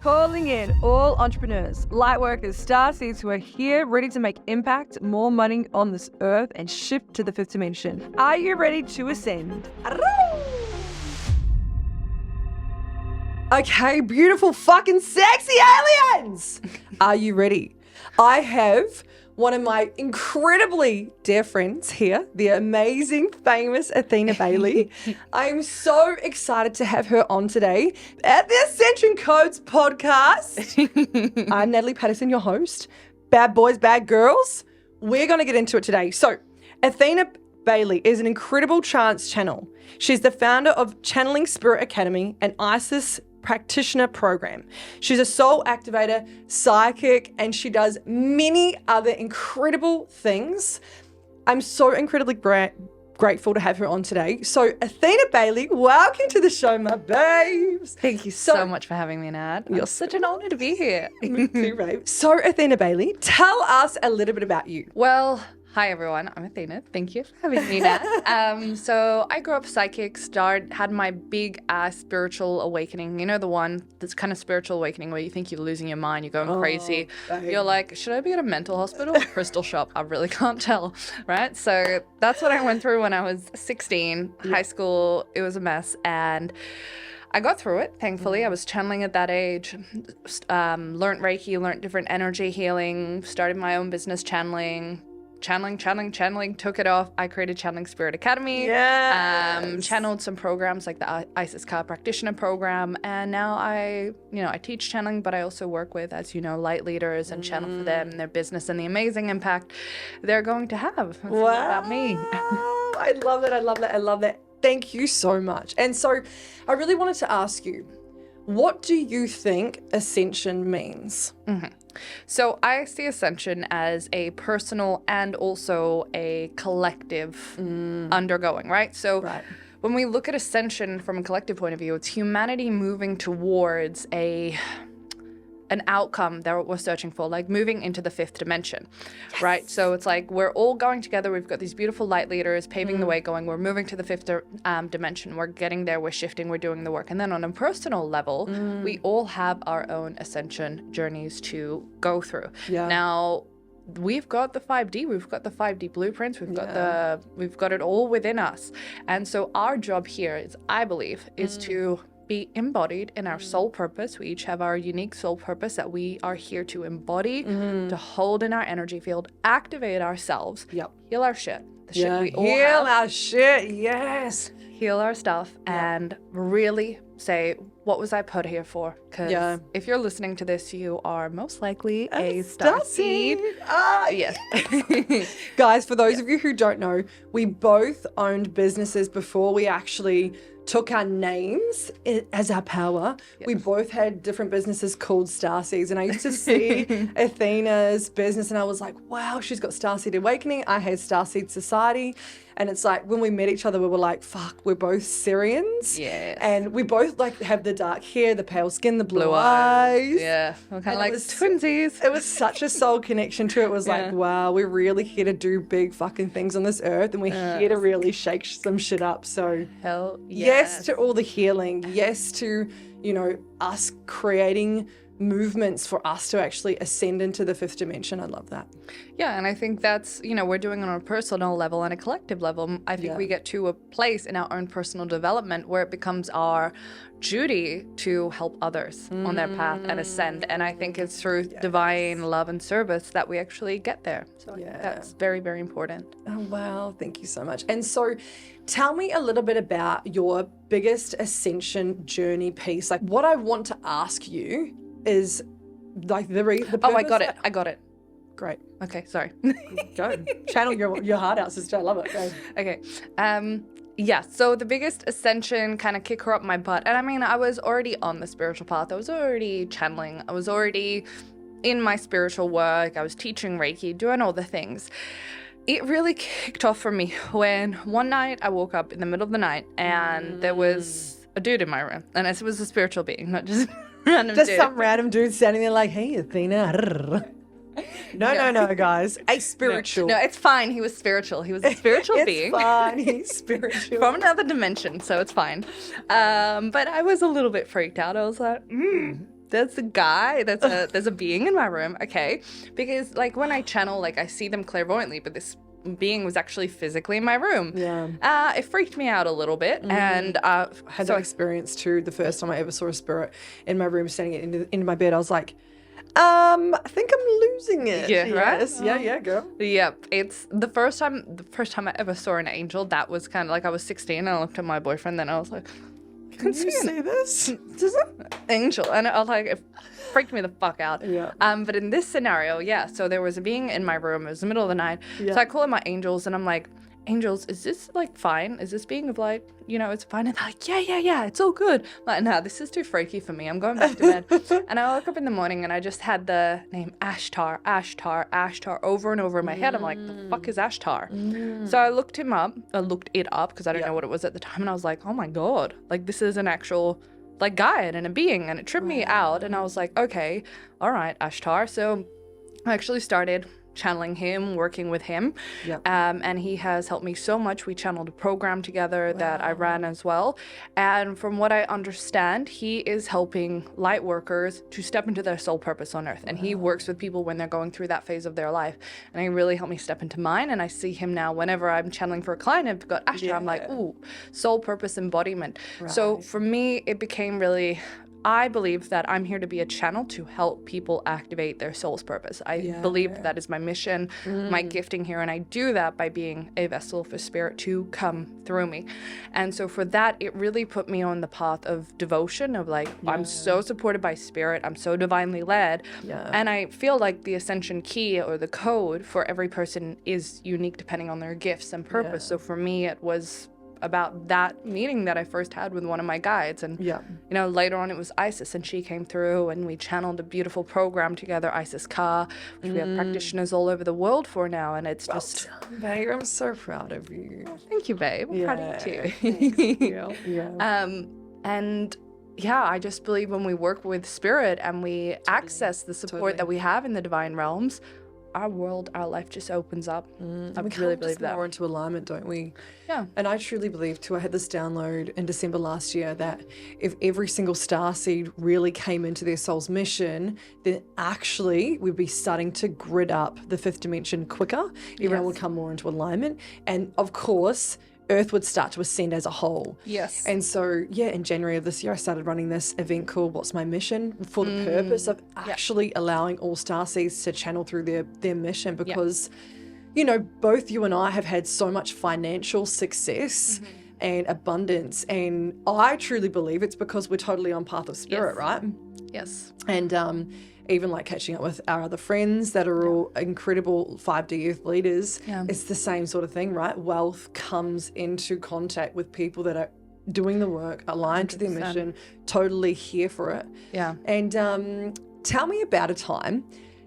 Calling in all entrepreneurs, lightworkers, starseeds who are here ready to make impact, more money on this earth, and shift to the fifth dimension. Are you ready to ascend? Okay, beautiful fucking sexy aliens! Are you ready? I have one of my incredibly dear friends here, the amazing, famous Athena Bailey. I'm so excited to have her on today at the Ascension Codes podcast. I'm Natalie Patterson, your host. Bad boys, bad girls. We're going to get into it today. So, Athena Bailey is an incredible trance channel. She's the founder of Channeling Spirit Academy and Isis practitioner program. She's a soul activator, psychic, and she does many other incredible things. I'm so incredibly grateful to have her on today. So Athena Bailey, welcome to the show, my babes. Thank you so much for having me, Nat. You're such an honor to be here. Me too, babe. So Athena Bailey, tell us a little bit about you. Well, hi everyone, I'm Athena. Thank you for having me, Nat. So I grew up psychic, had my big spiritual awakening. You know, the one that's kind of spiritual awakening where you think you're losing your mind, you're going crazy. Babe. You're like, should I be at a mental hospital or crystal shop? I really can't tell, right? So that's what I went through when I was 16, high school. It was a mess, and I got through it, thankfully. I was channeling at that age, learned Reiki, learned different energy healing, started my own business channeling, took it off. I created Channeling Spirit Academy, channeled some programs like the Isis Practitioner program, and now I teach channeling, but I also work with, as you know, light leaders and channel for them and their business and the amazing impact they're going to have. That's about me. I love that. Thank you so much. And so I really wanted to ask you, what do you think ascension means? Mm-hmm. So I see ascension as a personal and also a collective undergoing, right? So when we look at ascension from a collective point of view, it's humanity moving towards an outcome that we're searching for, like moving into the fifth dimension, right? So it's like we're all going together. We've got these beautiful light leaders paving the way, going, we're moving to the fifth dimension. We're getting there. We're shifting. We're doing the work. And then on a personal level, we all have our own ascension journeys to go through. Yeah. Now, we've got the 5D, we've got the 5D blueprints, we've got it all within us. And so our job here is, I believe, is to be embodied in our soul purpose. We each have our unique soul purpose that we are here to embody, to hold in our energy field, activate ourselves, heal our shit. The shit we all have. Heal our shit, yes. Heal our stuff and really say, what was I put here for? Because if you're listening to this, you are most likely a starseed. Yes. Guys, for those of you who don't know, we both owned businesses before we actually took our names as our power. Yes. We both had different businesses called Starseeds, and I used to see Athena's business and I was like, wow, she's got Starseed Awakening. I had Starseed Society. And it's like when we met each other, we were like, fuck, we're both Syrians. Yes. And we both like have the dark hair, the pale skin, the blue eyes. Yeah. We're kind of like twinsies. It was such a soul connection to it. It was like, wow, we're really here to do big fucking things on this earth, and we're here to really shake some shit up. So hell yes to all the healing. Yes to, us creating movements for us to actually ascend into the fifth dimension. I love that. Yeah, and I think that's, we're doing it on a personal level and a collective level. I think we get to a place in our own personal development where it becomes our duty to help others on their path and ascend. And I think it's through divine love and service that we actually get there. So I think that's very, very important. Oh, wow. Thank you so much. And so tell me a little bit about your biggest ascension journey piece. Like, what I want to ask you is like the I got it. Great. Okay, sorry. Go. Channel your heart out, sister. I love it. Go. Okay. So the biggest ascension kind of kick her up my butt. And I mean, I was already on the spiritual path. I was already channeling. I was already in my spiritual work. I was teaching Reiki, doing all the things. It really kicked off for me when one night I woke up in the middle of the night and there was a dude in my room. And it was a spiritual being, not just some random dude standing there like, hey, Athena. No, guys. A spiritual. No, it's fine. He was spiritual. He was a spiritual being. It's fine. He's spiritual. From another dimension, so it's fine. But I was a little bit freaked out. I was like, there's a guy, there's a being in my room, okay? Because like when I channel, like I see them clairvoyantly, but this being was actually physically in my room. Yeah. It freaked me out a little bit, and I had that experience too. The first time I ever saw a spirit in my room, standing into my bed, I was like, I think I'm losing it. Yeah, right? Yes. Yeah, girl. Yep. It's the first time I ever saw an angel. That was kind of like I was 16 and I looked at my boyfriend. Then I was like, Can you see this? This is an angel, and I was like, it freaked me the fuck out. Yeah. But in this scenario, yeah. So there was a being in my room. It was the middle of the night. Yeah. So I call in my angels, and I'm like, angels, is this like fine? Is this being of light? You know, it's fine. And they're like, yeah, it's all good. I'm like, nah, this is too freaky for me. I'm going back to bed. And I woke up in the morning and I just had the name Ashtar over and over in my head. I'm like, the fuck is Ashtar? So I looked it up because I don't know what it was at the time. And I was like, oh my God, like this is an actual like guide and a being. And it tripped me out. And I was like, okay, all right, Ashtar. So I actually started channeling him, working with him. Yep. And he has helped me so much. We channeled a program together that I ran as well. And from what I understand, he is helping light workers to step into their soul purpose on earth. And he works with people when they're going through that phase of their life. And he really helped me step into mine. And I see him now whenever I'm channeling for a client, I've got Ashtar, I'm like, ooh, soul purpose embodiment. Right. So for me, it became really, I believe that I'm here to be a channel to help people activate their soul's purpose. I believe that is my mission, my gifting here, and I do that by being a vessel for spirit to come through me. And so for that, it really put me on the path of devotion, of like, I'm so supported by spirit, I'm so divinely led, and I feel like the ascension key or the code for every person is unique depending on their gifts and purpose. So for me, it was about that meeting that I first had with one of my guides. And, you know, later on it was Isis, and she came through and we channeled a beautiful program together, Isis Ka, which we have practitioners all over the world for now. And it's just... Babe, I'm so proud of you. Thank you, babe. I'm proud of you too. And yeah, I just believe when we work with spirit and we access the support that we have in the divine realms, our world, our life just opens up. I really believe that. More into alignment, don't we? Yeah. And I truly believe too, I had this download in December last year that if every single starseed really came into their soul's mission, then actually we'd be starting to grid up the fifth dimension quicker. Everyone would come more into alignment. And of course, Earth would start to ascend as a whole. Yes. And so, in January of this year, I started running this event called What's My Mission, for the purpose of actually allowing all starseeds to channel through their mission, because, you know, both you and I have had so much financial success and abundance. And I truly believe it's because we're totally on path of spirit, right? Yes. And even like catching up with our other friends that are all incredible 5D youth leaders, it's the same sort of thing, right? Wealth comes into contact with people that are doing the work, aligned 100%. To their mission, totally here for it. Yeah. And tell me about a time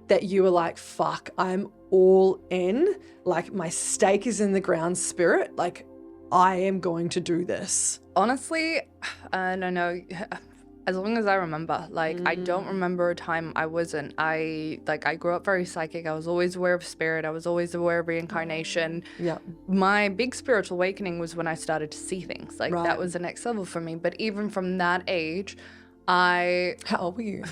that you were like, fuck, I'm all in. Like my stake is in the ground, spirit. Like I am going to do this. Honestly, I don't know. As long as I remember, like, I don't remember a time I wasn't. I grew up very psychic. I was always aware of spirit. I was always aware of reincarnation. Yeah. My big spiritual awakening was when I started to see things. Like, that was the next level for me. But even from that age, How old were you?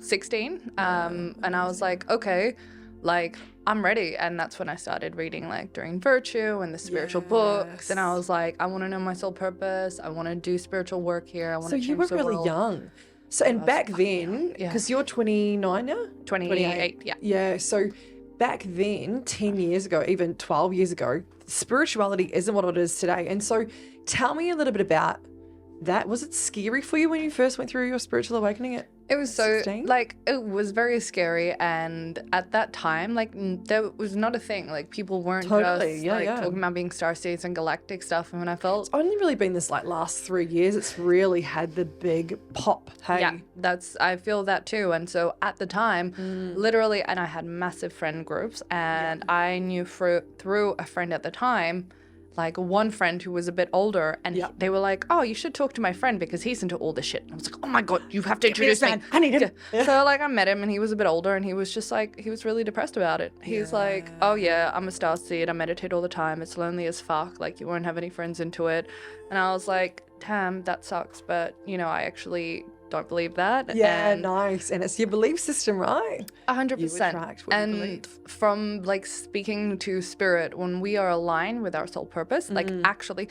16. And I was like, okay, like, I'm ready. And that's when I started reading, like, During Virtue and the spiritual books. And I was like, I want to know my soul purpose. I want to do spiritual work here. I want to change the world. So you were really young. So, and back then, because you're 29 now? 28, yeah. Yeah, so back then, 10 years ago, even 12 years ago, spirituality isn't what it is today. And so tell me a little bit about that. Was it scary for you when you first went through your spiritual awakening at It was 16? like, it was very scary. And at that time, like, there was not a thing. Like, people weren't talking about being starseeds and galactic stuff. And when I felt... It's only really been this, like, last 3 years. It's really had the big pop, hey? Yeah, I feel that too. And so at the time, literally, and I had massive friend groups. And I knew through a friend at the time, like one friend who was a bit older, and they were like, oh, you should talk to my friend because he's into all this shit. And I was like, oh my God, you have to introduce me. I need him. So like I met him, and he was a bit older, and he was just like, he was really depressed about it. He's like, oh yeah, I'm a starseed. I meditate all the time. It's lonely as fuck. Like you won't have any friends into it. And I was like, damn, that sucks. But you know, I actually don't believe that. Yeah, and nice. And it's your belief system, right? 100%. You attract what you believe. And from like speaking to spirit, when we are aligned with our soul purpose, like actually,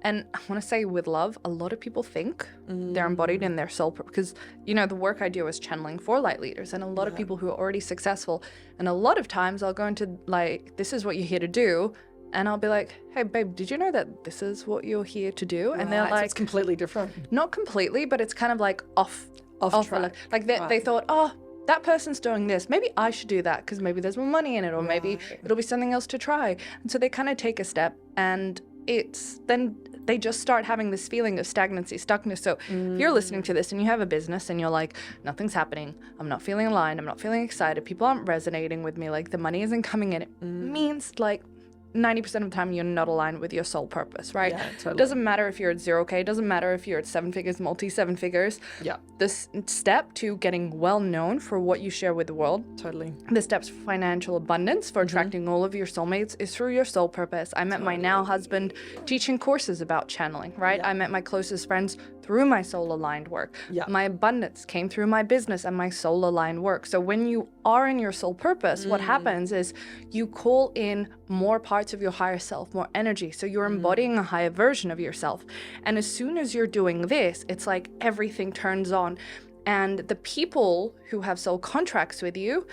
and I want to say with love, a lot of people think they're embodied in their soul purpose, because, you know, the work I do is channeling for light leaders and a lot of people who are already successful. And a lot of times I'll go into like, this is what you're here to do. And I'll be like, hey, babe, did you know that this is what you're here to do? And they're like, so it's completely different. Not completely, but it's kind of like off track. Like they thought, oh, that person's doing this. Maybe I should do that because maybe there's more money in it, or maybe it'll be something else to try. And so they kind of take a step, and then they just start having this feeling of stagnancy, stuckness. So if you're listening to this and you have a business and you're like, nothing's happening, I'm not feeling aligned, I'm not feeling excited, people aren't resonating with me, like the money isn't coming in, it means like 90% of the time you're not aligned with your soul purpose, right? Yeah, totally. Doesn't matter if you're at 0K, doesn't matter if you're at 7 figures, multi-7 figures. Yeah. This step to getting well known for what you share with the world. Totally. The steps for financial abundance, for attracting all of your soulmates, is through your soul purpose. I met my now husband teaching courses about channeling, right? I met my closest friends through my soul aligned work. My abundance came through my business and my soul aligned work. So when you are in your soul purpose, what happens is you call in more parts of your higher self, more energy. So you're embodying a higher version of yourself. And as soon as you're doing this, it's like everything turns on. And the people who have soul contracts with you,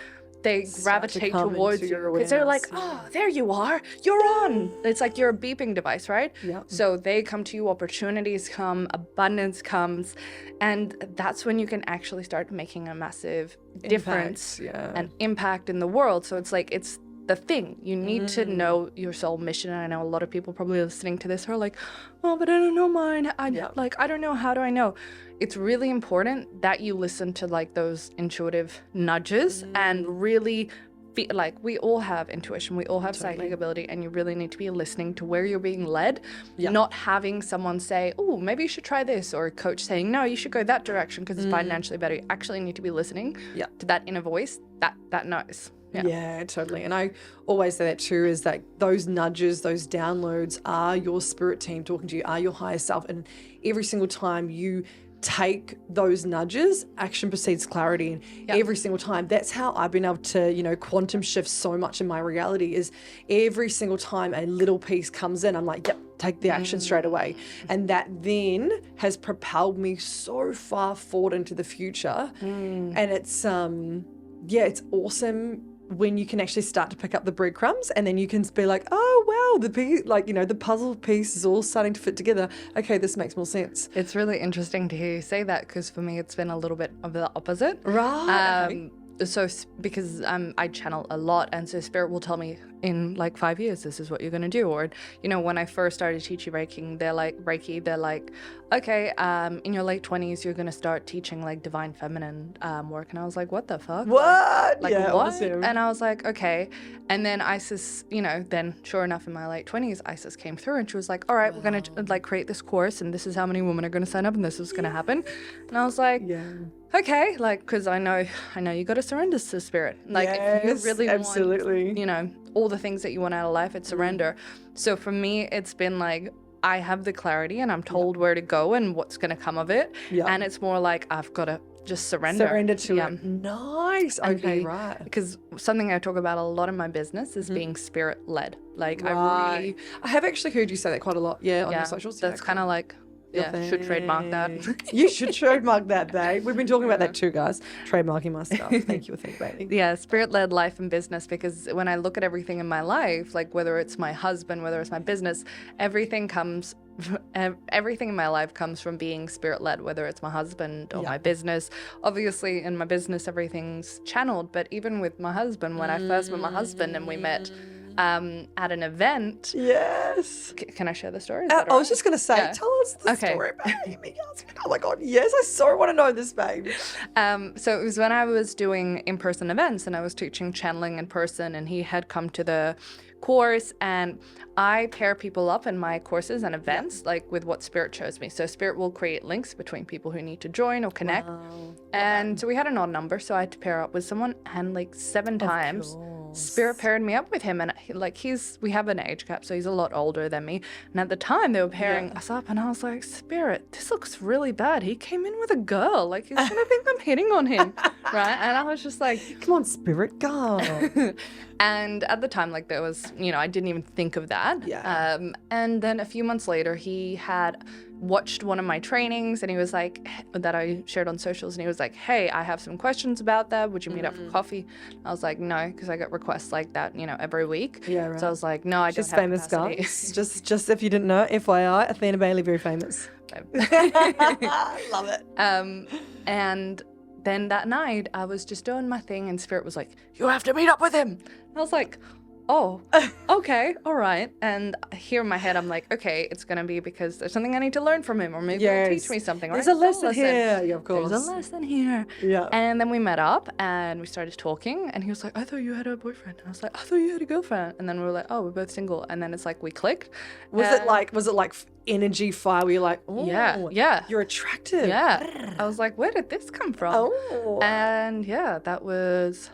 they gravitate towards you because they're like, oh, there you are, you're on. It's like you're a beeping device, right? So they come to you, opportunities come, abundance comes, and that's when you can actually start making a massive difference and impact in the world. So it's like, it's the thing. You need to know your soul mission. And I know a lot of people probably listening to this are like, oh, but I don't know mine. I don't know. How do I know? It's really important that you listen to like those intuitive nudges and really feel like we all have intuition. We all have psychic ability, and you really need to be listening to where you're being led, not having someone say, oh, maybe you should try this, or a coach saying, no, you should go that direction because it's financially better. You actually need to be listening to that inner voice that knows. Yeah, totally. And I always say that too, is that those nudges, those downloads are your spirit team talking to you, are your higher self. And every single time you take those nudges, action precedes clarity. And every single time, that's how I've been able to, you know, quantum shift so much in my reality, is every single time a little piece comes in, I'm like, yep, take the action straight away. And that then has propelled me so far forward into the future. And it's, it's awesome when you can actually start to pick up the breadcrumbs, and then you can be like, oh, wow, the piece, like, you know, the puzzle piece is all starting to fit together. Okay, this makes more sense. It's really interesting to hear you say that, because for me, it's been a little bit of the opposite. Right. So because I channel a lot, and so spirit will tell me in like 5 years, this is what you're going to do. Or, you know, when I first started teaching Reiki, they're like, okay, in your late 20s, you're going to start teaching like divine feminine work. And I was like, what the fuck? What? Like what? Awesome. And I was like, okay. And then Isis, you know, then sure enough, in my late 20s, Isis came through, and she was like, all right, we're going to like create this course, and this is how many women are going to sign up, and this is going to happen. And I was like, okay, like, because I know you got to surrender to spirit. Like, if you really want, you know, all the things that you want out of life, it's surrender. So for me, it's been like, I have the clarity, and I'm told where to go and what's going to come of it. And it's more like, I've got to just surrender. Surrender to it. Nice. Okay, right. Because something I talk about a lot in my business is being spirit-led. Like, I have actually heard you say that quite a lot. On your socials. That's kind of like, should trademark that. You should trademark that, babe. We've been talking about that too, guys. Trademarking my stuff. Thank you, Athena Bailey. Yeah, spirit-led life and business, because when I look at everything in my life, like whether it's my husband, whether it's my business, everything in my life comes from being spirit-led, whether it's my husband or my business. Obviously, in my business, everything's channeled, but even with my husband, when I first met my husband and we met at an event. Yes. Can I share the story? I was just going to say, tell us the story, baby. Oh my God, yes, I so want to know this, babe. So it was when I was doing in-person events, and I was teaching channeling in person, and he had come to the course, and I pair people up in my courses and events like with what spirit shows me. So spirit will create links between people who need to join or connect. And so we had an odd number, so I had to pair up with someone, and like 7 times Spirit paired me up with him, and we have an age gap, so he's a lot older than me. And at the time, they were pairing us up, and I was like, Spirit, this looks really bad. He came in with a girl. Like, he's gonna think I'm hitting on him, right? And I was just like, come on, Spirit, go. And at the time, like, there was, I didn't even think of that. Yeah. And then a few months later, he had watched one of my trainings, and he was like, that I shared on socials, and he was like, hey, I have some questions about that. Would you meet up for coffee? I was like, no, because I get requests like that, every week. Yeah, right. So I was like, no, I She's don't have famous, capacity. guys. just if you didn't know, FYI, Athena Bailey, very famous. Love it. And then that night, I was just doing my thing, and Spirit was like, you have to meet up with him. And I was like, oh, okay, all right. And here in my head, I'm like, okay, it's going to be because there's something I need to learn from him, or maybe he'll teach me something. There's a lesson here. Yeah, of course. There's a lesson here. Yeah. And then we met up, and we started talking, and he was like, I thought you had a boyfriend. And I was like, I thought you had a girlfriend. And then we were like, oh, we're both single. And then it's like, we clicked. Was it like energy fire where you're like, oh, yeah, you're attractive. Yeah. I was like, where did this come from? Oh. And yeah, that was...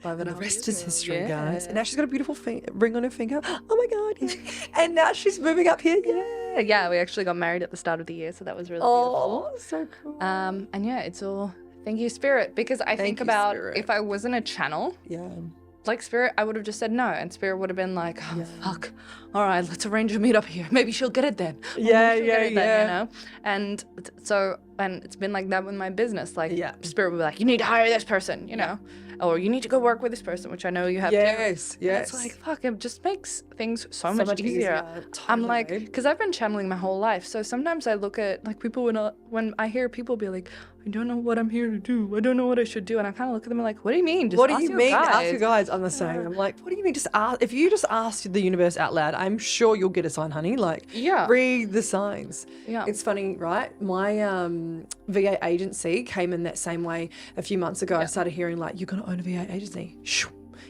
And the rest is history, guys. And now she's got a beautiful ring on her finger. Oh my God. Yeah. And now she's moving up here. Yeah. Yeah, we actually got married at the start of the year, so that was really beautiful. Oh, so cool. And yeah, it's all thank you, Spirit. Because I think about if I wasn't a channel, like Spirit, I would have just said no. And Spirit would have been like, oh, fuck. All right, let's arrange a meet up here. Maybe she'll get it then. Yeah. And so, and it's been like that with my business. Like, Spirit would be like, you need to hire this person, you know? Or you need to go work with this person, which I know you have to. Yes. It's like, fuck, it just makes things so much easier. Totally. I'm like, because I've been channeling my whole life. So sometimes I look at, like, people, when I hear people be like, I don't know what I'm here to do. I don't know what I should do. And I kind of look at them and like, what do you mean? What do you mean? Ask your guides. I'm the same. I'm like, what do you mean? Just ask. If you just ask the universe out loud, I'm sure you'll get a sign, honey. Like, read the signs. Yeah. It's funny, right? My VA agency came in that same way a few months ago. I started hearing like, you're going to own a VA agency. Shoo.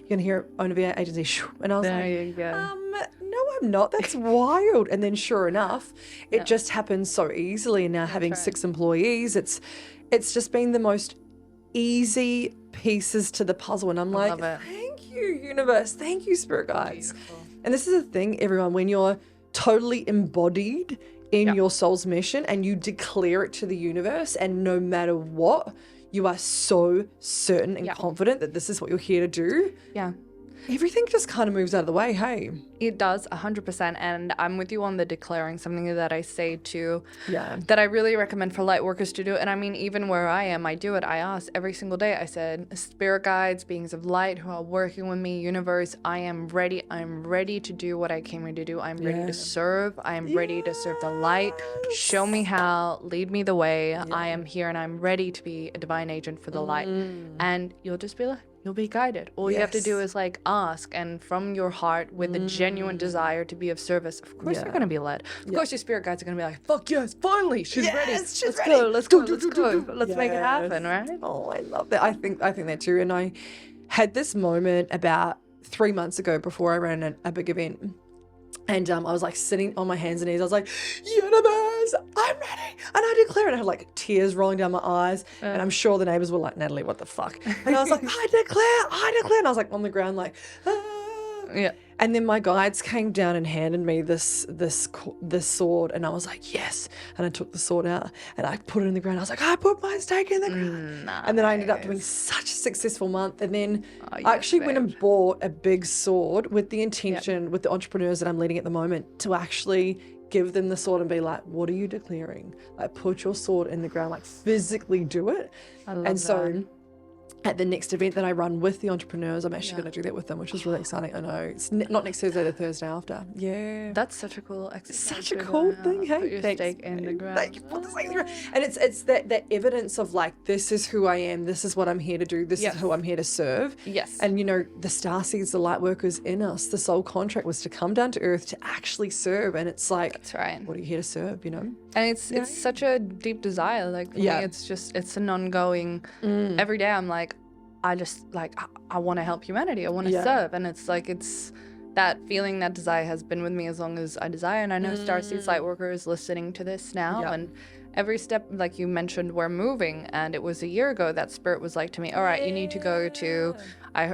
You're going to own a VA agency. Shoo. And I was no, I'm not. That's wild. And then sure enough, it just happens so easily. And now having 6 employees, it's just been the most easy pieces to the puzzle. And I'm like, thank you, universe. Thank you, spirit guides. Beautiful. And this is the thing, everyone, when you're totally embodied in your soul's mission and you declare it to the universe, and no matter what, you are so certain and confident that this is what you're here to do. Yeah. Everything just kind of moves out of the way, hey? It does, 100%. And I'm with you on the declaring, something that I say too, that I really recommend for light workers to do. And I mean, even where I am, I do it. I ask every single day. I said, spirit guides, beings of light who are working with me, universe, I am ready. I'm ready to do what I came here to do. I'm ready to serve. I am ready to serve the light. Show me how, lead me the way. I am here and I'm ready to be a divine agent for the light. And you'll just be like, you'll be guided. All you have to do is like ask, and from your heart with a genuine desire to be of service, of course you're going to be led. Of course your spirit guides are going to be like, fuck yes, finally, she's ready. Let's go. Let's make it happen, right? Oh, I love that. I think that too. And I had this moment about 3 months ago before I ran a big event. And I was like sitting on my hands and knees. I was like, universe, I'm ready. And I declare it. I had like tears rolling down my eyes. And I'm sure the neighbors were like, Natalie, what the fuck? And I was like, I declare. And I was like on the ground like, yeah. And then my guides came down and handed me this sword, and I was like, yes. And I took the sword out and I put it in the ground. I was like, I put my stake in the ground. Nice. And then I ended up doing such a successful month. And then I actually went and bought a big sword with the intention, with the entrepreneurs that I'm leading at the moment, to actually give them the sword and be like, what are you declaring? Like, put your sword in the ground, like physically do it. I love that. At the next event that I run with the entrepreneurs, I'm actually going to do that with them, which is really exciting. I know it's not next Thursday, the Thursday after. Yeah, that's such a cool exercise. Such a cool thing. Hey, put your stake in the ground. Thank you. Put the stake in the ground. And it's that evidence of like, this is who I am. This is what I'm here to do. This is who I'm here to serve. Yes. And you know, the starseeds, the light workers in us, the soul contract was to come down to earth to actually serve. And it's like, that's right. What are you here to serve? You know. And it's such a deep desire. Like for me, it's an ongoing. Every day I'm like, I just like, I want to help humanity. I want to serve. And it's like, it's that feeling, that desire has been with me as long as I desire. And I know Starseeds Lightworker is listening to this now. And every step, like you mentioned, we're moving, and it was a year ago that spirit was like to me, all right, you need to go to,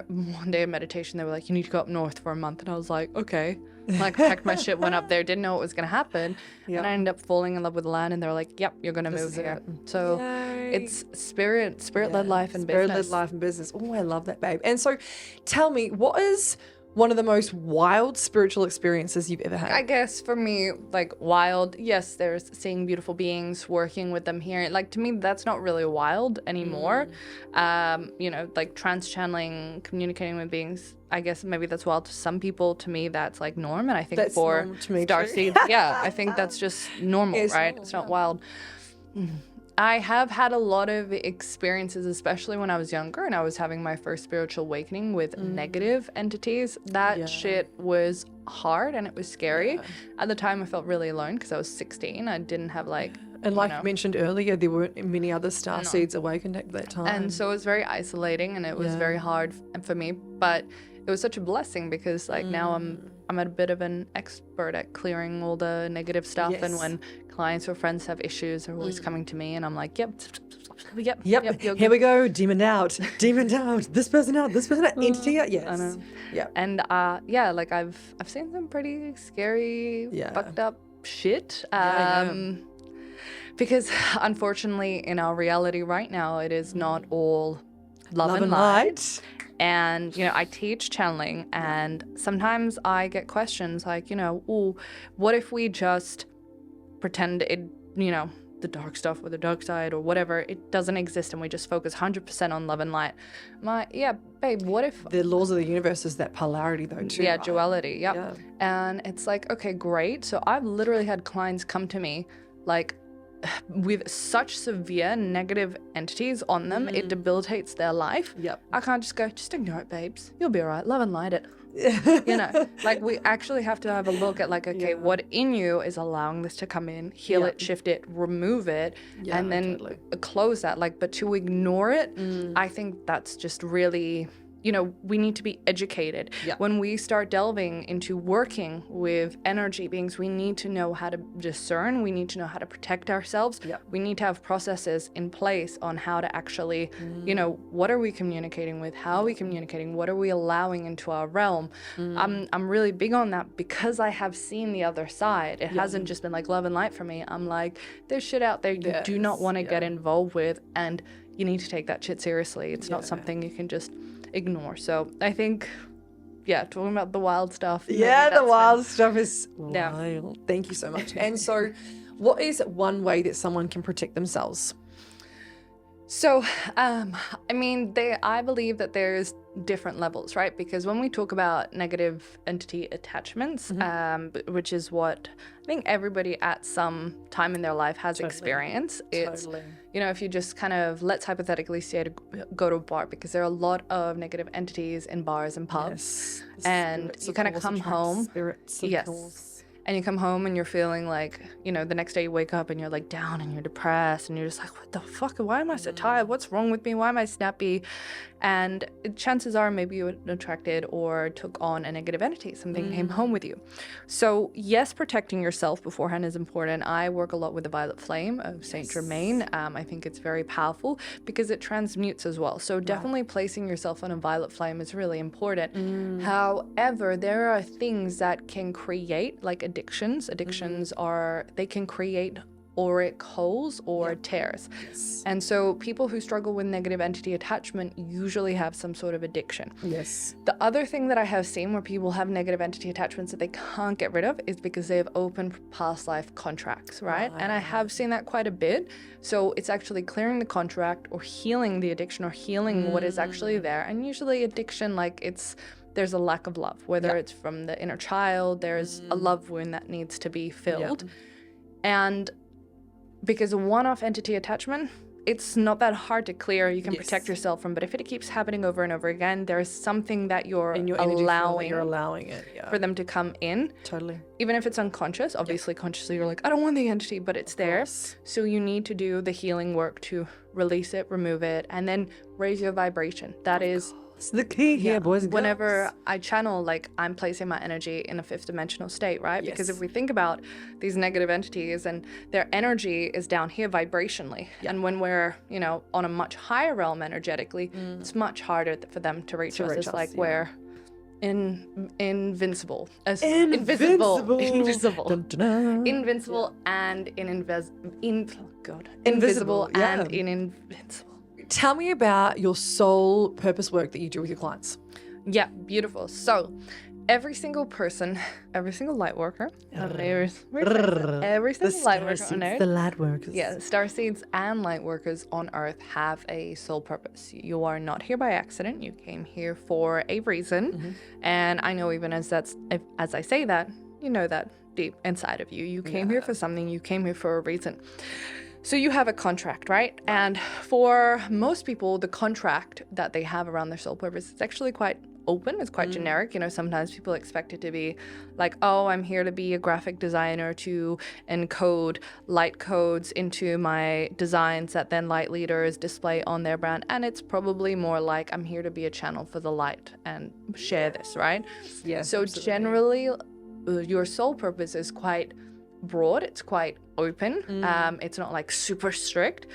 one day of meditation, they were like, you need to go up north for a month. And I was like, okay. Like, packed my shit, went up there, didn't know what was going to happen. Yep. And I ended up falling in love with the land, and they're like, yep, you're going to move here. So it's spirit-led life and business. Spirit-led life and business. Oh, I love that, babe. And so tell me, what is one of the most wild spiritual experiences you've ever had? I guess for me, like wild, yes, there's seeing beautiful beings, working with them here. Like to me, that's not really wild anymore. You know, like trance channeling, communicating with beings, I guess maybe that's wild to some people. To me, that's like norm. And I think that's for starseeds, yeah, I think that's just normal, right? Normal, it's not wild. I have had a lot of experiences, especially when I was younger and I was having my first spiritual awakening with negative entities. That shit was hard and it was scary. At the time, I felt really alone because I was 16. I didn't have like... And like you mentioned earlier, there weren't many other star seeds awakened at that time. And so it was very isolating and it was very hard for me. But it was such a blessing because like now I'm a bit of an expert at clearing all the negative stuff. And when clients or friends have issues, they're always coming to me and I'm like, yep. Here we go. Demon out. Demon out. This person out. This person out. Entity out. Yes. I know. Yeah. And like I've seen some pretty scary, fucked up shit. Because unfortunately in our reality right now, it is not all love and light. And, you know, I teach channeling and sometimes I get questions like, you know, oh, what if we just pretend it, you know, the dark stuff or the dark side or whatever, it doesn't exist and we just focus 100% on love and light. Yeah, babe, what if... The laws of the universe is that polarity though too, Yeah, right? Duality, yeah. And it's like, okay, great. So I've literally had clients come to me like with such severe negative entities on them, it debilitates their life. I can't just go, just ignore it, babes. You'll be all right. Love and light it. You know, like we actually have to have a look at like, okay, what in you is allowing this to come in, heal it, shift it, remove it, and then close that. Like, but to ignore it, I think that's just really... You know, we need to be educated. When we start delving into working with energy beings, we need to know how to discern. We need to know how to protect ourselves. We need to have processes in place on how to actually, you know, what are we communicating with? How are we communicating? What are we allowing into our realm? I'm really big on that because I have seen the other side. It hasn't just been like love and light for me. I'm like, there's shit out there you do not want to get involved with, and you need to take that shit seriously. It's not something you can just ignore. So I think, talking about the wild stuff. The wild stuff is wild. Thank you so much. And so what is one way that someone can protect themselves? So, I mean, I believe that there's different levels, right? Because when we talk about negative entity attachments, which is what I think everybody at some time in their life has experienced, it's, you know, if you just kind of, let's hypothetically say to go to a bar, because there are a lot of negative entities in bars and pubs, and you kind of come home, and you come home and you're feeling like, you know, the next day you wake up and you're like down and you're depressed and you're just like, what the fuck? Why am I so tired? What's wrong with me? Why am I snappy? And chances are maybe you attracted or took on a negative entity. Something came home with you. So yes, protecting yourself beforehand is important. I work a lot with the violet flame of Saint Germain. I think it's very powerful because it transmutes as well. So definitely placing yourself on a violet flame is really important. However, there are things that can create like addictions. Addictions they can create auric holes or tears. And so people who struggle with negative entity attachment usually have some sort of addiction. The other thing that I have seen where people have negative entity attachments that they can't get rid of is because they have open past life contracts, right? And I have seen that quite a bit. So it's actually clearing the contract or healing the addiction or healing what is actually there. And usually addiction, like there's a lack of love, whether it's from the inner child, there's a love wound that needs to be filled. And because a one-off entity attachment, it's not that hard to clear. You can protect yourself from, but if it keeps happening over and over again, there's something that you're allowing it for them to come in. Even if it's unconscious, obviously consciously you're like, I don't want the entity, but it's there. So you need to do the healing work to release it, remove it, and then raise your vibration. That is It's the key here, boys and girls. Whenever I channel, like, I'm placing my energy in a fifth dimensional state, right? Yes. Because if we think about these negative entities and their energy is down here vibrationally, and when we're, you know, on a much higher realm energetically, it's much harder for them to reach us. It's like we're invincible. Invisible. Dun, dun, dun. Invincible and invisible Yeah. and invincible. Tell me about your soul purpose work that you do with your clients. Yeah, beautiful. So every single person, every single light worker, every single light worker on Earth, the light workers. yeah, starseeds and light workers on Earth have a soul purpose. You are not here by accident. You came here for a reason. And I know even as I say that, you know that deep inside of you. You came here for something. You came here for a reason. So you have a contract, right? And for most people, the contract that they have around their soul purpose is actually quite open. It's quite generic. You know, sometimes people expect it to be like, oh, I'm here to be a graphic designer to encode light codes into my designs that then light leaders display on their brand. And it's probably more like, I'm here to be a channel for the light and share this, right? Yeah. So generally, your soul purpose is quite broad. It's quite open. It's not like super strict.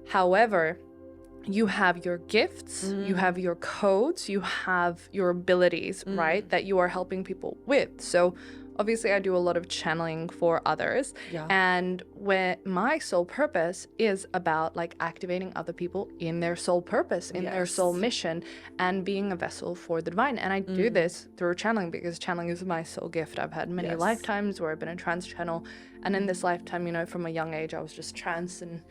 However, you have your gifts, you have your codes, you have your abilities, right, that you are helping people with. So obviously I do a lot of channeling for others. And when my soul purpose is about like activating other people in their soul purpose, in their soul mission, and being a vessel for the divine. And I do this through channeling because channeling is my soul gift. I've had many lifetimes where I've been a trance channel. And in this lifetime, you know, from a young age, I was just trance and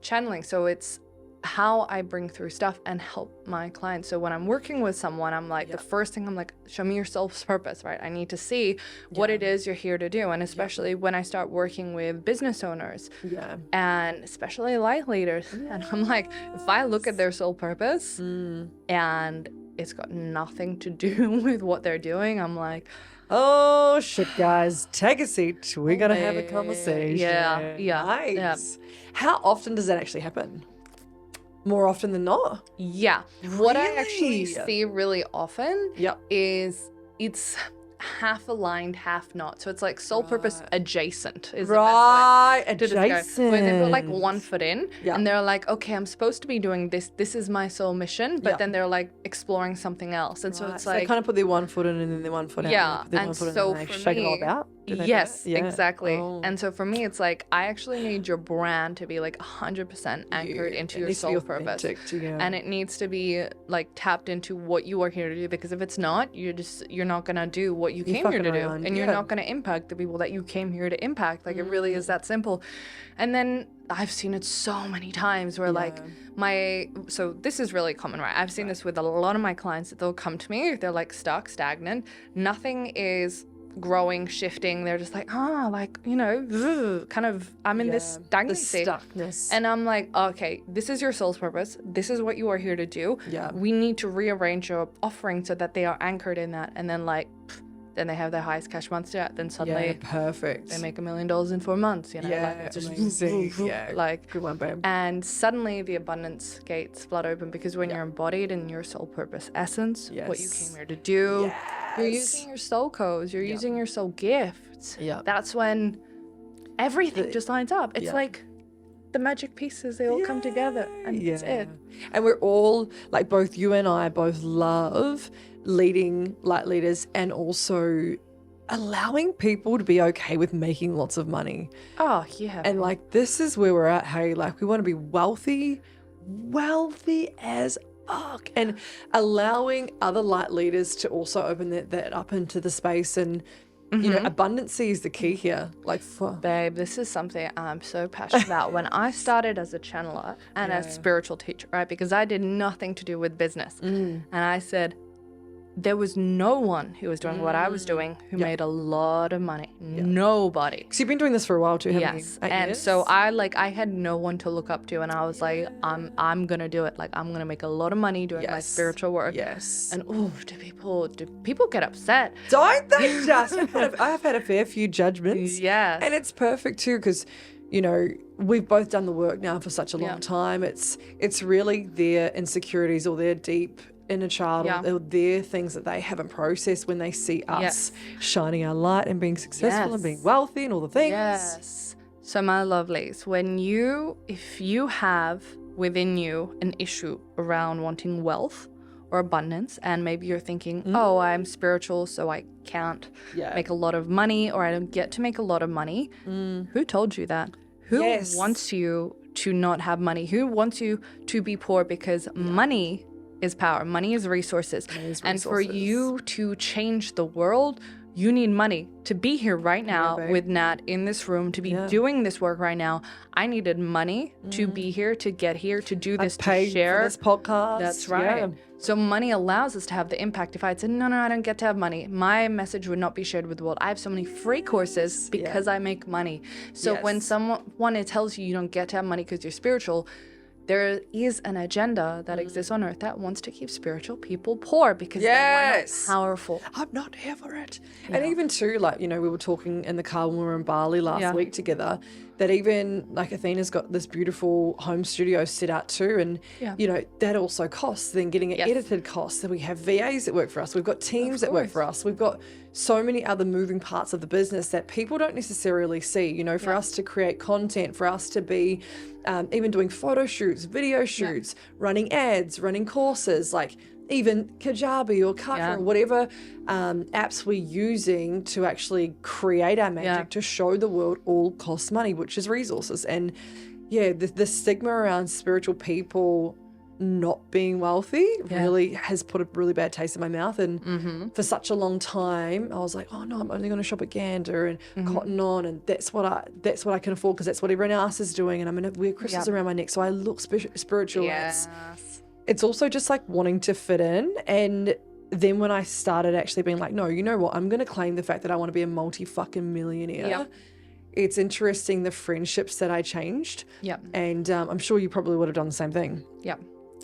channeling. So it's how I bring through stuff and help my clients. So when I'm working with someone, I'm like, the first thing I'm like, show me your soul's purpose, right? I need to see what it is you're here to do. And especially when I start working with business owners and especially light leaders. And I'm like, if I look at their soul purpose and it's got nothing to do with what they're doing, I'm like, oh shit, guys, take a seat. We gotta have a conversation. Yeah. Nice. How often does that actually happen? More often than not? Yeah. What I actually Really? see really often Yep. is it's half aligned, half not. So it's like soul purpose adjacent is Right, the best way to describe it. Where they put like adjacent. 1 foot in and they're like, okay, I'm supposed to be doing this. This is my soul mission. But then they're like exploring something else. And so it's So like, they kind of put their 1 foot in and then their 1 foot out. yeah. And, their And 1 foot in so and they for shake it all me, about. Do they do yes, that? Yeah. exactly. Oh. And so for me, it's like, I actually need your brand to be like 100% anchored into It your needs to be soul purpose. authentic to you. And it needs to be like tapped into what you are here to do, because if it's not, you're not gonna do what you came here to do, around. and you're not gonna impact the people that you came here to impact. Like it really is that simple. And then I've seen it so many times where like so this is really common, right? I've seen this with a lot of my clients that they'll come to me, they're like stuck, stagnant, nothing is growing, shifting. They're just like, like, you know, kind of, I'm in this stagnancy. The stuckness. And I'm like, okay, this is your soul's purpose. This is what you are here to do. Yeah. We need to rearrange your offering so that they are anchored in that. And then like, then they have their highest cash months yet. Then suddenly perfect. they make $1 million in 4 months, you know? Yeah, like it's just amazing. Yeah, like, good one, babe. and suddenly the abundance gates flood open, because when you're embodied in your soul purpose essence, what you came here to do, you're using your soul codes, you're using your soul gifts. Yeah. That's when everything just lines up. It's like the magic pieces, they all come together, and it's it. And we're all, like, both you and I both love leading light leaders and also allowing people to be okay with making lots of money. Oh, yeah. And like, this is where we're at. Hey, like, we want to be wealthy as fuck, and allowing other light leaders to also open that up into the space. And you know, abundancy is the key here. Like, babe, this is something I'm so passionate about. When I started as a channeler and a spiritual teacher, right, because I did nothing to do with business, and I said, there was no one who was doing what I was doing who made a lot of money. Nobody. Because you've been doing this for a while too, haven't you? Yes. And so I had no one to look up to, and I was like, I'm gonna do it. Like, I'm gonna make a lot of money doing my spiritual work. Yes. And do people get upset? Don't they just? I've had a fair few judgments. Yes. And it's perfect too, because, you know, we've both done the work now for such a long time. It's really their insecurities or their deep inner child or their things that they haven't processed when they see us shining our light and being successful and being wealthy and all the things. Yes. So my lovelies, if you have within you an issue around wanting wealth or abundance, and maybe you're thinking, oh, I'm spiritual, so I can't make a lot of money, or I don't get to make a lot of money. Who told you that? Who wants you to not have money? Who wants you to be poor? Because money is power. Money is resources. And for you to change the world, you need money. To be here right now with Nat in this room, to be doing this work right now, I needed money to be here, to get here, to do this, to share. For this podcast. That's right. Yeah. So money allows us to have the impact. If I had said, no, I don't get to have money, my message would not be shared with the world. I have so many free courses because I make money. So when someone tells you don't get to have money because you're spiritual, there is an agenda that exists on earth that wants to keep spiritual people poor because they are not powerful. I'm not here for it. Yeah. And even too, like, you know, we were talking in the car when we were in Bali last week together, that even like Athena's got this beautiful home studio set out too. And, you know, that also costs. Then getting it edited costs. Then we have VAs that work for us. We've got teams that work for us. We've got so many other moving parts of the business that people don't necessarily see, you know, for us to create content, for us to be even doing photo shoots, video shoots, running ads, running courses, like even Kajabi or Katra or whatever apps we're using to actually create our magic to show the world all costs money, which is resources. And the stigma around spiritual people not being wealthy really has put a really bad taste in my mouth. And for such a long time, I was like, oh no, I'm only going to shop at Gander and Cotton On, and that's what I can afford because that's what everyone else is doing, and I'm going to wear crystals around my neck so I look spiritual. Yes. It's also just like wanting to fit in. And then when I started actually being like, no, you know what, I'm going to claim the fact that I want to be a multi-fucking millionaire. It's interesting the friendships that I changed. And I'm sure you probably would have done the same thing.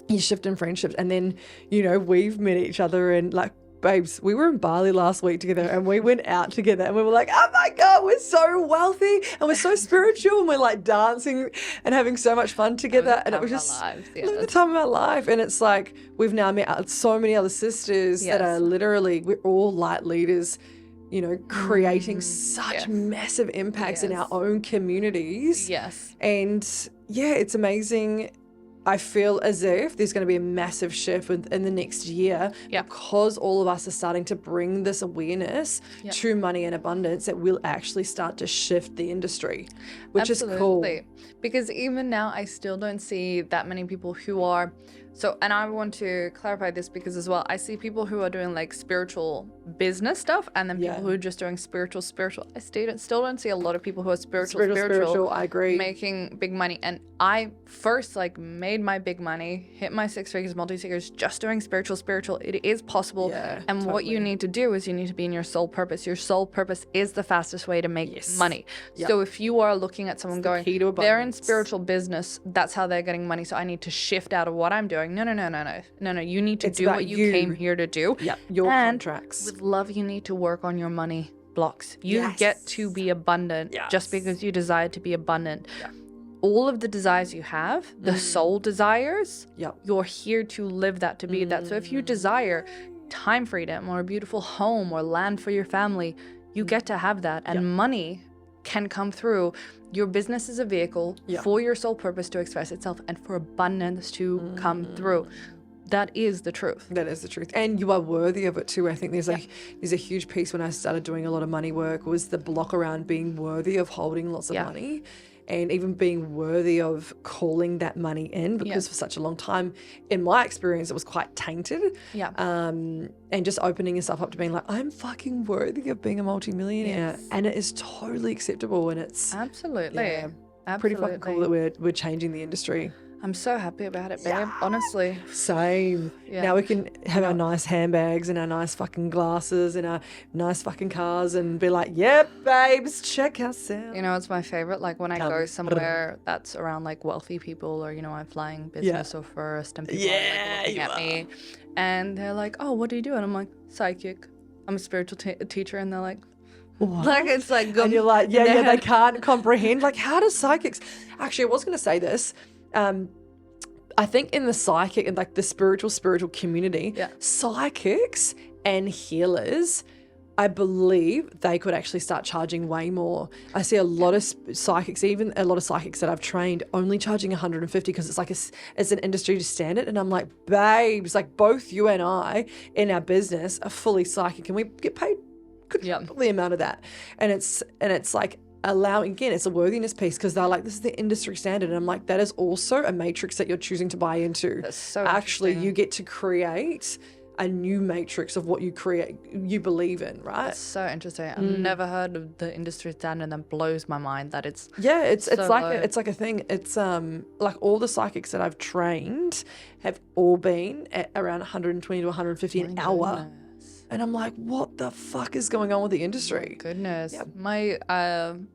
You shift in friendships, and then, you know, we've met each other, and like, babes, we were in Bali last week together, and we went out together, and we were like, oh my God, we're so wealthy, and we're so spiritual, and we're like dancing and having so much fun together, and it was just the time of our life. And it's like, we've now met so many other sisters that are literally, we're all light leaders, you know, creating such massive impacts in our own communities. And it's amazing. I feel as if there's going to be a massive shift in the next year because all of us are starting to bring this awareness to money and abundance, that will actually start to shift the industry, which is cool. Because even now, I still don't see that many people who are... So, and I want to clarify this because as well, I see people who are doing like spiritual business stuff, and then people who are just doing spiritual. I still don't see a lot of people who are spiritual. I agree. Making big money. And I first like made my big money, hit my 6 figures, multi-figures, just doing spiritual. It is possible. And what you need to do is you need to be in your soul purpose. Your soul purpose is the fastest way to make money. So if you are looking at someone going, they're in spiritual business, that's how they're getting money, so I need to shift out of what I'm doing. No. You need to do what you came here to do. Your contracts. With love, you need to work on your money blocks. You get to be abundant just because you decide to be abundant. All of the desires you have, the soul desires, you're here to live that, to be that. So if you desire time freedom or a beautiful home or land for your family, you get to have that. And money can come through. Your business is a vehicle for your soul purpose to express itself and for abundance to come through. That is the truth. That is the truth. And you are worthy of it too. I think there's a huge piece when I started doing a lot of money work was the block around being worthy of holding lots of money. And even being worthy of calling that money in, because for such a long time, in my experience, it was quite tainted. And just opening yourself up to being like, I'm fucking worthy of being a multimillionaire. And it is totally acceptable. And it's absolutely pretty fucking cool that we're changing the industry. I'm so happy about it, babe. Honestly. Same. Now we can have our nice handbags and our nice fucking glasses and our nice fucking cars and be like, yep, babes, check us out. You know, it's my favorite. Like when I go somewhere that's around like wealthy people, or, you know, I'm flying business or first, and people are like looking at me and they're like, oh, what do you do? And I'm like, psychic. I'm a spiritual teacher. And they're like, what? Like it's like, and you're like, they can't comprehend. Like, how does psychics... Actually, I was going to say this. I think in the psychic and like the spiritual community, psychics and healers, I believe they could actually start charging way more. I see a lot of psychics, even a lot of psychics that I've trained, only charging 150 because it's like it's an industry standard. And I'm like, babes, like both you and I in our business are fully psychic and we get paid the amount of that. And it's like allowing, again, it's a worthiness piece because they're like, this is the industry standard. And I'm like, that is also a matrix that you're choosing to buy into. That's so actually, you get to create a new matrix of what you believe in, right? That's so interesting. I've never heard of the industry standard, and that blows my mind that it's it's like a thing. It's like all the psychics that I've trained have all been at around 120 to 150 an hour. And I'm like, what the fuck is going on with the industry? Goodness. Yep. My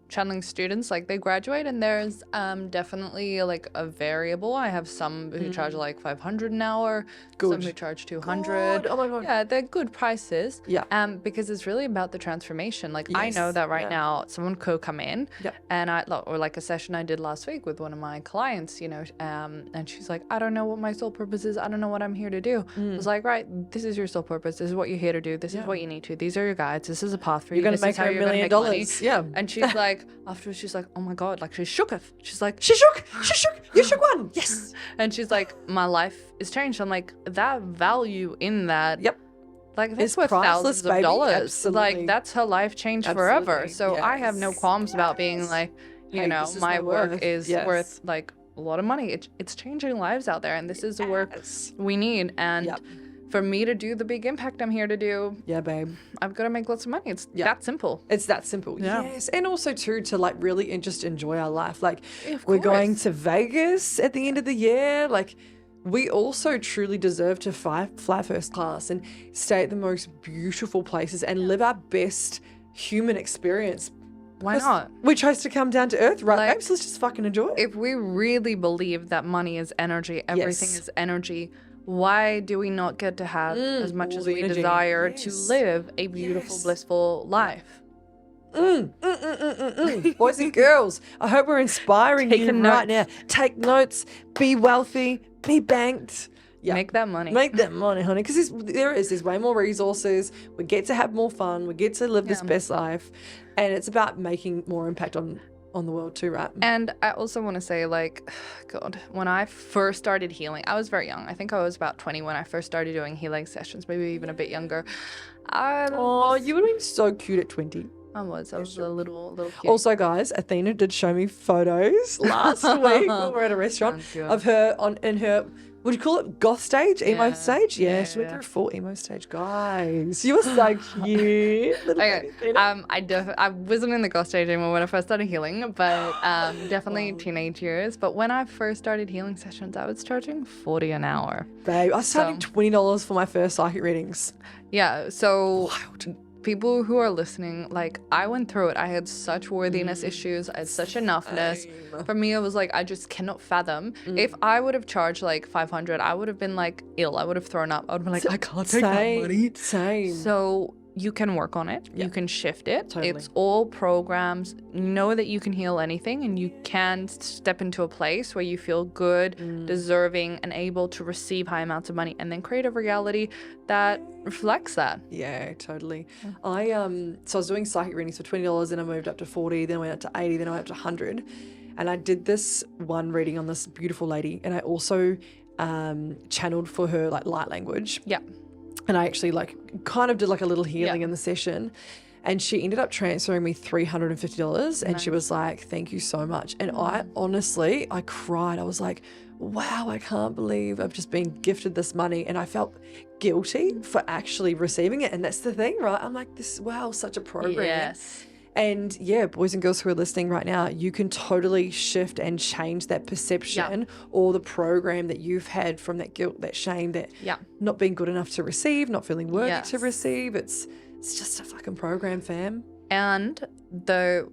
channeling students, like they graduate and there's definitely like a variable. I have some who charge like 500 an hour, some who charge 200. Oh my God. Yeah, they're good prices. Yeah. Because it's really about the transformation. Like I know that right now someone could come in and or like a session I did last week with one of my clients, you know, and she's like, I don't know what my soul purpose is. I don't know what I'm here to do. I was like, right, this is your soul purpose. This is what you're here to do. This is what you need to. These are your guides. This is a path for you. You're going to make her $1 million. Yeah. And she's like, afterwards, she's like, oh my God, like she shooketh. She's like, she shook. You shook one. Yes. And she's like, my life is changed. I'm like, that value in that. Yep. Like that's worth thousands of dollars. Absolutely. Like that's her life changed forever. So I have no qualms about being like, you know, my work is worth like a lot of money. It's changing lives out there, and this is the work we need. And for me to do the big impact I'm here to do, babe, I've got to make lots of money. It's that simple. It's that simple. Yeah. Yes. And also too, to like really just enjoy our life. Like we're going to Vegas at the end of the year. Like we also truly deserve to fly first class and stay at the most beautiful places and live our best human experience. Why not? We chose to come down to earth, right? Like, so let's just fucking enjoy it. If we really believe that money is energy, everything is energy, why do we not get to have as much as we desire to live a beautiful, blissful life? Boys and girls, I hope we're inspiring you right now. Take notes, be wealthy, be banked. Yeah. Make that money. Make that money, honey, because there's way more resources. We get to have more fun. We get to live this best life. And it's about making more impact on the world too, right? And I also want to say, like, God, when I first started healing, I was very young. I think I was about 20 when I first started doing healing sessions, maybe even a bit younger. You would have been so cute at 20. I was a little cute. Also, guys, Athena did show me photos last week when we were at a restaurant of her in her, would you call it goth stage, emo stage? Yeah, she went through a full emo stage. Guys, you were so cute. Okay. I wasn't in the goth stage anymore when I first started healing, but definitely teenage years. But when I first started healing sessions, I was charging $40 an hour. Babe, I was charging $20 for my first psychic readings. Yeah, so wild. People who are listening, like, I went through it. I had such worthiness issues. I had such enoughness. For me, it was like, I just cannot fathom. If I would have charged like 500, I would have been like ill. I would have thrown up. I would have been like, I can't take that money. Same. So you can work on it. You can shift it. Totally. It's all programs. Know that you can heal anything, and you can step into a place where you feel good, deserving, and able to receive high amounts of money, and then create a reality that reflects that. Yeah, totally. So I was doing psychic readings for $20, then I moved up to 40, then I went up to 80, then I went up to 100. And I did this one reading on this beautiful lady, and I also channeled for her like light language. Yeah. And I actually like kind of did like a little healing in the session, and she ended up transferring me $350 and she was like, thank you so much. And I cried. I was like, wow, I can't believe I've just been gifted this money. And I felt guilty for actually receiving it. And that's the thing, right? I'm like, such a program. Yes. And boys and girls who are listening right now, you can totally shift and change that perception or the program that you've had from that guilt, that shame, that not being good enough to receive, not feeling worthy to receive. It's just a fucking program, fam. And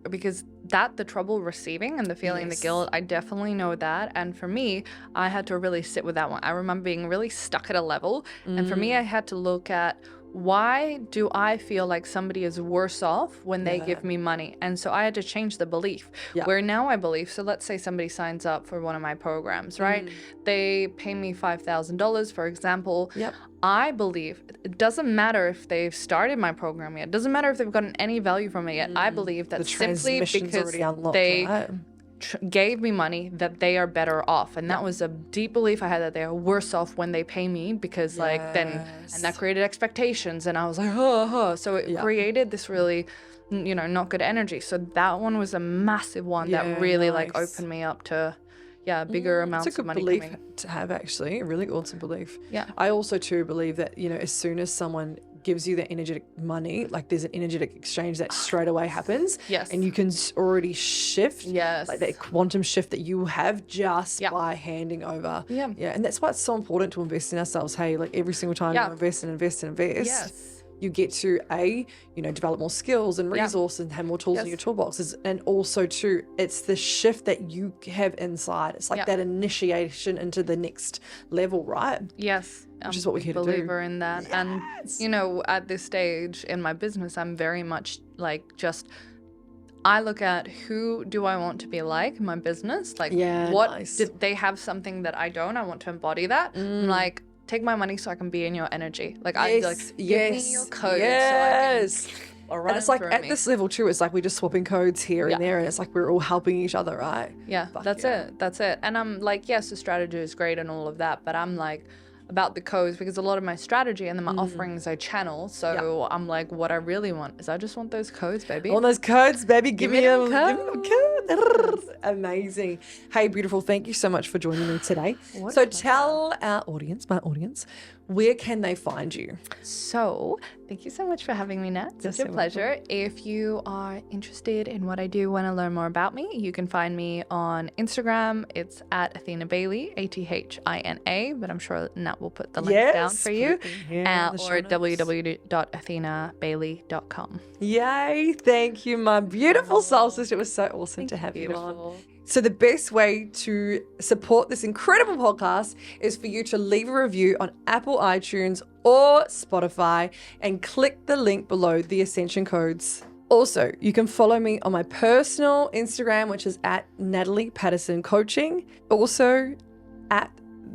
because the trouble receiving and the feeling, the guilt, I definitely know that. And for me, I had to really sit with that one. I remember being really stuck at a level. And for me, I had to look at why do I feel like somebody is worse off when they give me money? And so I had to change the belief where now I believe, so let's say somebody signs up for one of my programs, right? They pay me $5,000, for example. I believe it doesn't matter if they've started my program yet. It doesn't matter if they've gotten any value from it yet. I believe that simply because they gave me money that they are better off, and that was a deep belief I had, that they are worse off when they pay me, because like then, and that created expectations, and I was like so it created this really not good energy. So that one was a massive one that really like opened me up to bigger amounts of money belief coming. to have, actually a really awesome belief. I also too believe that as soon as someone gives you that energetic money, like there's an energetic exchange that straight away happens. And you can already shift. Like that quantum shift that you have just by handing over. And that's why it's so important to invest in ourselves. Hey, like every single time you invest and invest and invest, you get to develop more skills and resources and have more tools in your toolboxes. And also too, it's the shift that you have inside. It's like that initiation into the next level, right? Which is what we're here to do. Believer in that. And at this stage in my business, I'm very much like I look at who do I want to be like in my business? Like what did they have something that I don't? I want to embody that. Like, take my money so I can be in your energy. Like, I like, give me your code so I can run. And it's like at this level too, it's like we're just swapping codes here and there, and it's like we're all helping each other, right? That's it. And I'm like, yes, the strategy is great and all of that, but I'm like about the codes, because a lot of my strategy and then my offerings I channel. So I'm like, what I really want is I just want those codes, baby. I want those codes, baby. Give me a code. Amazing. Hey, beautiful. Thank you so much for joining me today. So tell our audience, my audience, where can they find you? So thank you so much for having me, Nat. Such a pleasure. If you are interested in what I do, want to learn more about me, you can find me on Instagram. It's at Athena Bailey, Athina, but I'm sure Nat will put the link down for you, or www.athenabailey.com. Yay. Thank you, my beautiful soul sister. It was so awesome to have you on. So the best way to support this incredible podcast is for you to leave a review on Apple iTunes or Spotify and click the link below, the Ascension Codes. Also, you can follow me on my personal Instagram, which is at Natalie Patterson Coaching. Also at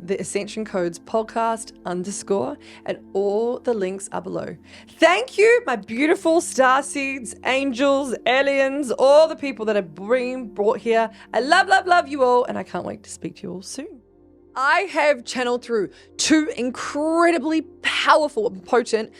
the Ascension Codes podcast _ and all the links are below. Thank you, my beautiful starseeds, angels, aliens, all the people that have been brought here. I love you all, and I can't wait to speak to you all soon. I have channeled through 2 incredibly powerful and potent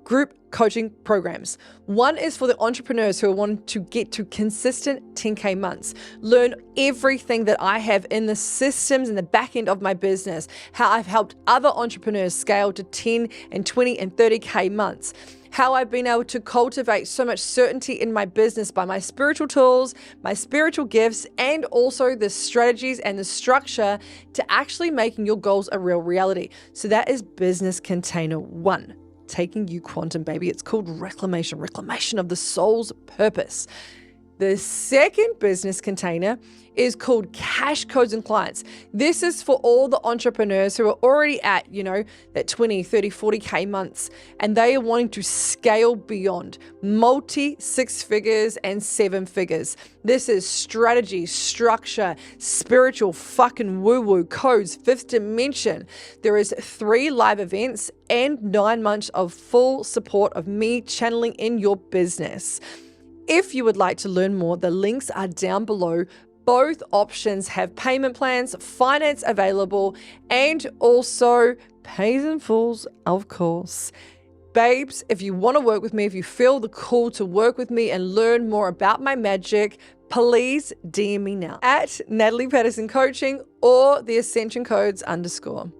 group coaching programs. One is for the entrepreneurs who want to get to consistent 10K months, learn everything that I have in the systems and the back end of my business, how I've helped other entrepreneurs scale to 10 and 20 and 30K months, how I've been able to cultivate so much certainty in my business by my spiritual tools, my spiritual gifts, and also the strategies and the structure to actually making your goals a real reality. So that is Business Container 1. Taking you quantum, baby. It's called reclamation of the soul's purpose. The second business container is called Cash Codes and Clients. This is for all the entrepreneurs who are already at, that 20, 30, 40K months, and they are wanting to scale beyond multi 6 figures and 7 figures. This is strategy, structure, spiritual fucking woo-woo codes, 5th dimension. There is 3 live events and 9 months of full support of me channeling in your business. If you would like to learn more, the links are down below. Both options have payment plans, finance available, and also pays in fulls, of course. Babes, if you want to work with me, if you feel the call to work with me and learn more about my magic, please DM me now at Natalie Patterson Coaching or the Ascension Codes _